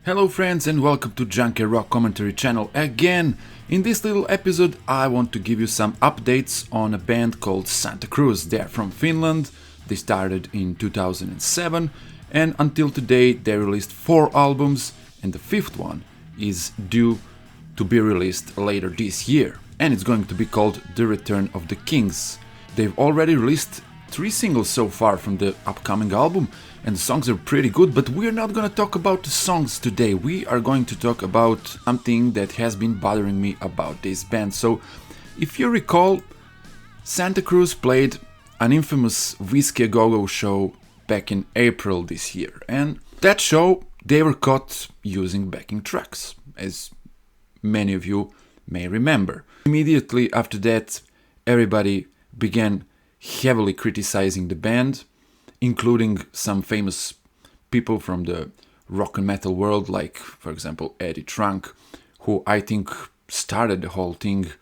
Hello friends and welcome to Junkyard Rock Commentary channel again. In this little episode I want to give you some updates on a band called Santa Cruz. They are from Finland, they started in 2007 and until today they released 4 albums and the 5th one is due to be released later this year. And it's going to be called The Return of the Kings. They've already released 3 singles so far from the upcoming album and the songs are pretty good, but we're not gonna talk about the songs today. We are going to talk about something that has been bothering me about this band. So, if you recall, Santa Cruz played an infamous Whiskey A Go-Go show back in April this year, and that show they were caught using backing tracks, as many of you may remember. Immediately after that, everybody began heavily criticizing the band, including some famous people from the rock and metal world, like, for example, Eddie Trunk, who I think started the whole thing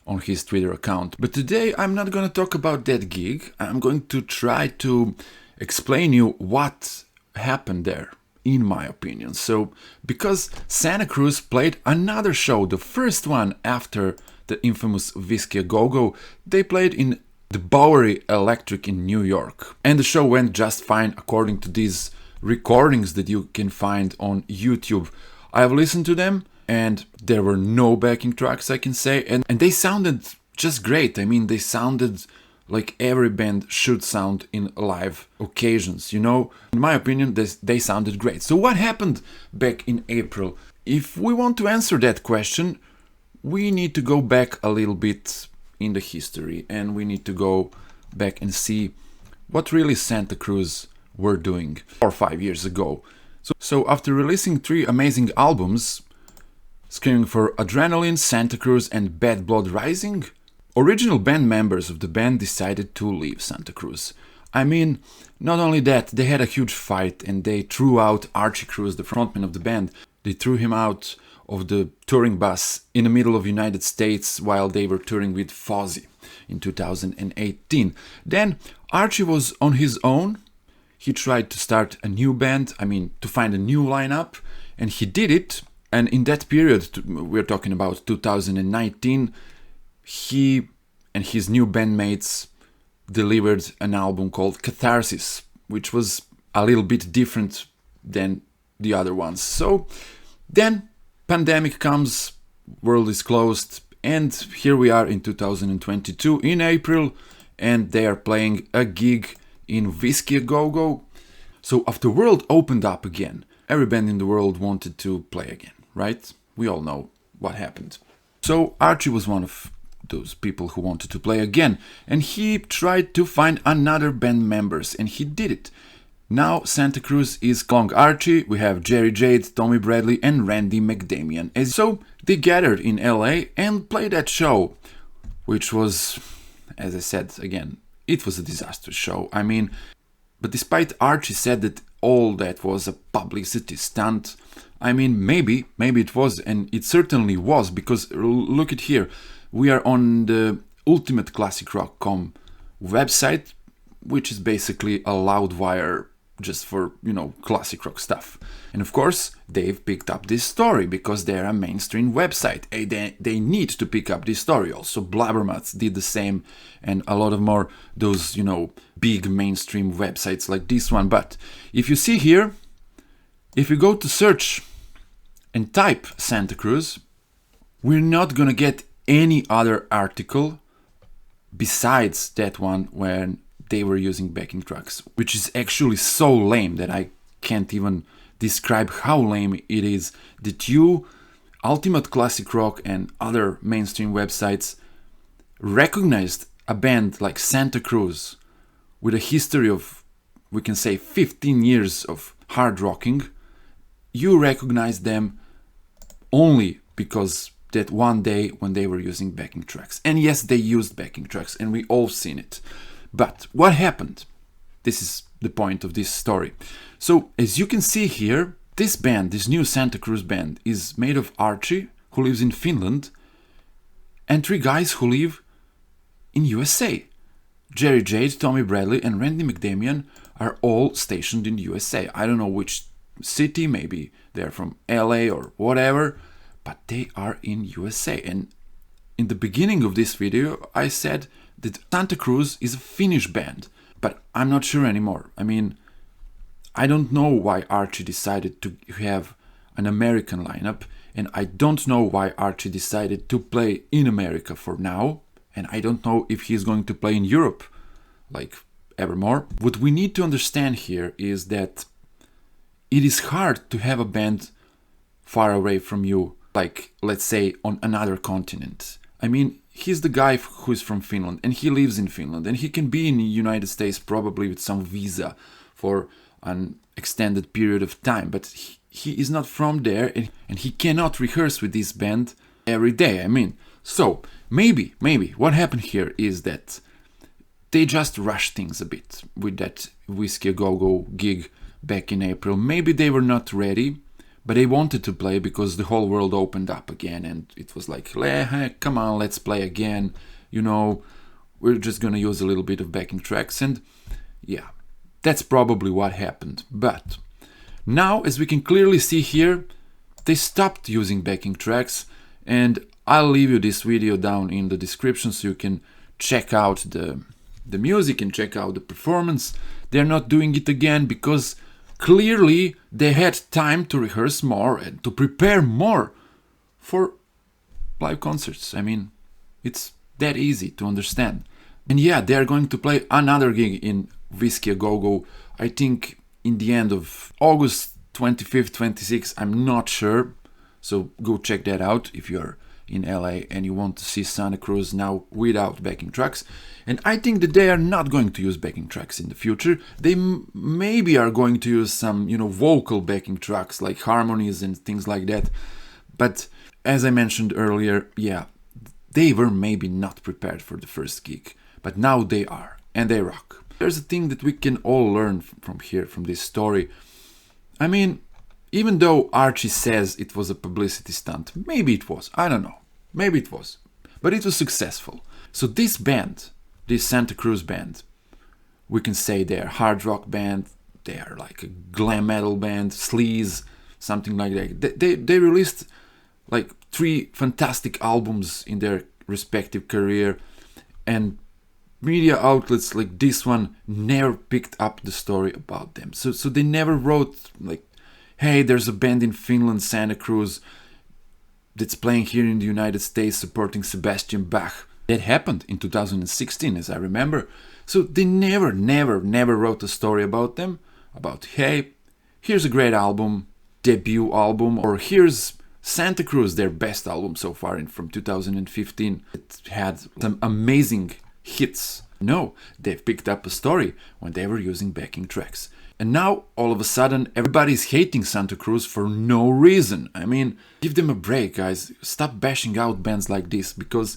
on his Twitter account. But today I'm not gonna talk about that gig. I'm going to try to explain you what happened there, in my opinion. So, because Santa Cruz played another show, the first one after the infamous Whiskey A Go-Go, they played in the Bowery Electric in New York. And the show went just fine according to these recordings that you can find on YouTube. I've listened to them and there were no backing tracks, I can say, and they sounded just great. I mean, they sounded like every band should sound in live occasions, you know? In my opinion, they sounded great. So what happened back in April? If we want to answer that question, we need to go back a little bit in the history and we need to go back and see what really Santa Cruz were doing 4 or 5 years ago. So after releasing 3 amazing albums, Screaming for Adrenaline, Santa Cruz and Bad Blood Rising, original band members of the band decided to leave Santa Cruz. I mean, not only that, they had a huge fight and they threw out Archie Cruz, the frontman of the band. They threw him out of the touring bus in the middle of United States while they were touring with Fozzy in 2018. Then Archie was on his own. He tried to start a new band, to find a new lineup, and he did it. And in that period, we're talking about 2019, he and his new bandmates delivered an album called Catharsis, which was a little bit different than the other ones. So then pandemic comes, world is closed, and here we are in 2022 in April, and they are playing a gig in Whiskey A Go-Go. So after world opened up again, every band in the world wanted to play again, right? We all know what happened. So Archie was one of those people who wanted to play again, and he tried to find another band members, and he did it. Now Santa Cruz is Long Archie, we have Jerry Jade, Tommy Bradley and Randy McDamian. And so they gathered in LA and played that show, which was, as I said again, it was a disastrous show. But despite Archie said that all that was a publicity stunt, maybe it was, and it certainly was, because look at here, we are on the ultimateclassicrock.com website, which is basically a Loudwire just for, classic rock stuff. And of course, they've picked up this story because they're a mainstream website. They need to pick up this story. Also, Blabbermouth did the same, and a lot of more those, big mainstream websites like this one. But if you see here, if you go to search and type Santa Cruz, we're not gonna get any other article besides that one when they were using backing tracks, which is actually so lame that I can't even describe how lame it is that you, Ultimate Classic Rock and other mainstream websites, recognized a band like Santa Cruz with a history of, we can say, 15 years of hard rocking. You recognize them only because that one day when they were using backing tracks. And yes, they used backing tracks and we all seen it. But what happened? This is the point of this story. So, as you can see here, this band, this new Santa Cruz band, is made of Archie, who lives in Finland, and 3 guys who live in USA. Jerry Jade, Tommy Bradley, and Randy McDamian are all stationed in USA. I don't know which city, maybe they're from LA or whatever, but they are in USA. And in the beginning of this video, I said that Santa Cruz is a Finnish band, but I'm not sure anymore. I mean, I don't know why Archie decided to have an American lineup, and I don't know why Archie decided to play in America for now, and I don't know if he's going to play in Europe, like, evermore. What we need to understand here is that it is hard to have a band far away from you, like, let's say, on another continent. I mean, he's the guy who's from Finland, and he lives in Finland, and he can be in the United States probably with some visa for an extended period of time, but he is not from there, and he cannot rehearse with this band every day. I mean, so maybe what happened here is that they just rushed things a bit with that Whiskey A Go Go gig back in April. Maybe they were not ready, but they wanted to play because the whole world opened up again, and it was like, come on, let's play again. You know, we're just gonna use a little bit of backing tracks, and yeah, that's probably what happened. But now, as we can clearly see here, they stopped using backing tracks, and I'll leave you this video down in the description so you can check out the music and check out the performance. They're not doing it again because clearly they had time to rehearse more and to prepare more for live concerts. I mean, it's that easy to understand. And yeah, they're going to play another gig in Whiskey A Go Go, I think in the end of August 25th, 26th, I'm not sure. So go check that out if you're in LA and you want to see Santa Cruz now without backing tracks. And I think that they are not going to use backing tracks in the future. They maybe are going to use some, vocal backing tracks like harmonies and things like that. But as I mentioned earlier, yeah, they were maybe not prepared for the first gig, but now they are, and they rock. There's a thing that we can all learn from here, from this story. I mean, even though Archie says it was a publicity stunt, maybe it was, I don't know, maybe it was, but it was successful. So this band, this Santa Cruz band, we can say they're a hard rock band, they're like a glam metal band, sleaze, something like that. They released like 3 fantastic albums in their respective career, and media outlets like this one never picked up the story about them. So they never wrote like, hey, there's a band in Finland, Santa Cruz, that's playing here in the United States supporting Sebastian Bach. That happened in 2016, as I remember. So they never wrote a story about them, about, hey, here's a great album, debut album, or here's Santa Cruz, their best album so far from 2015. It had some amazing hits. No, they've picked up a story when they were using backing tracks. And now, all of a sudden, everybody's hating Santa Cruz for no reason. I mean, give them a break, guys. Stop bashing out bands like this, because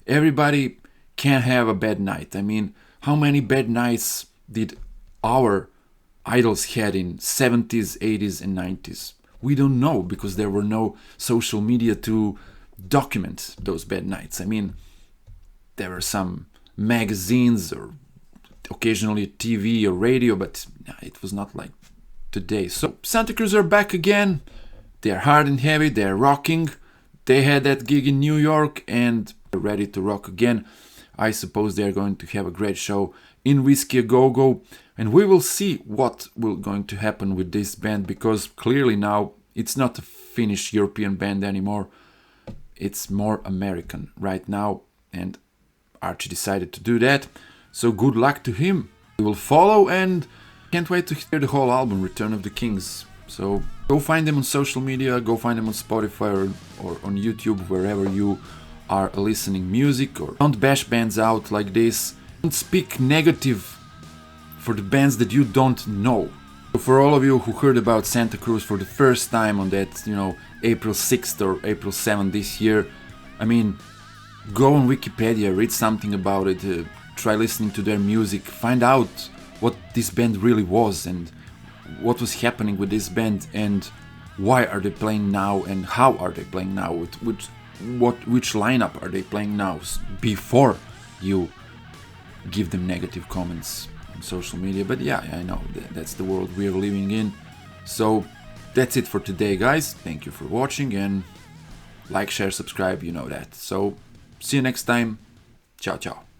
everybody can have a bad night. I mean, how many bad nights did our idols had in 70s, 80s and 90s? We don't know, because there were no social media to document those bad nights. I mean, there were some magazines or occasionally TV or radio, but it was not like today. So Santa Cruz are back again. They're hard and heavy, they're rocking. They had that gig in New York and they're ready to rock again. I suppose they're going to have a great show in Whiskey A Go Go, and we will see what will going to happen with this band, because clearly now it's not a Finnish European band anymore. It's more American right now, and Archie decided to do that. So good luck to him. We will follow, and can't wait to hear the whole album, Return of the Kings. So go find them on social media, go find them on Spotify or on YouTube, wherever you are listening music. Or don't bash bands out like this. Don't speak negative for the bands that you don't know. So for all of you who heard about Santa Cruz for the first time on that, April 6th or April 7th this year, I mean, go on Wikipedia, read something about it, try listening to their music, find out what this band really was and what was happening with this band and why are they playing now and how are they playing now, which lineup are they playing now, before you give them negative comments on social media. But yeah, I know that's the world we're living in. So that's it for today, guys. Thank you for watching, and like, share, subscribe, you know that. So see you next time. Ciao, ciao.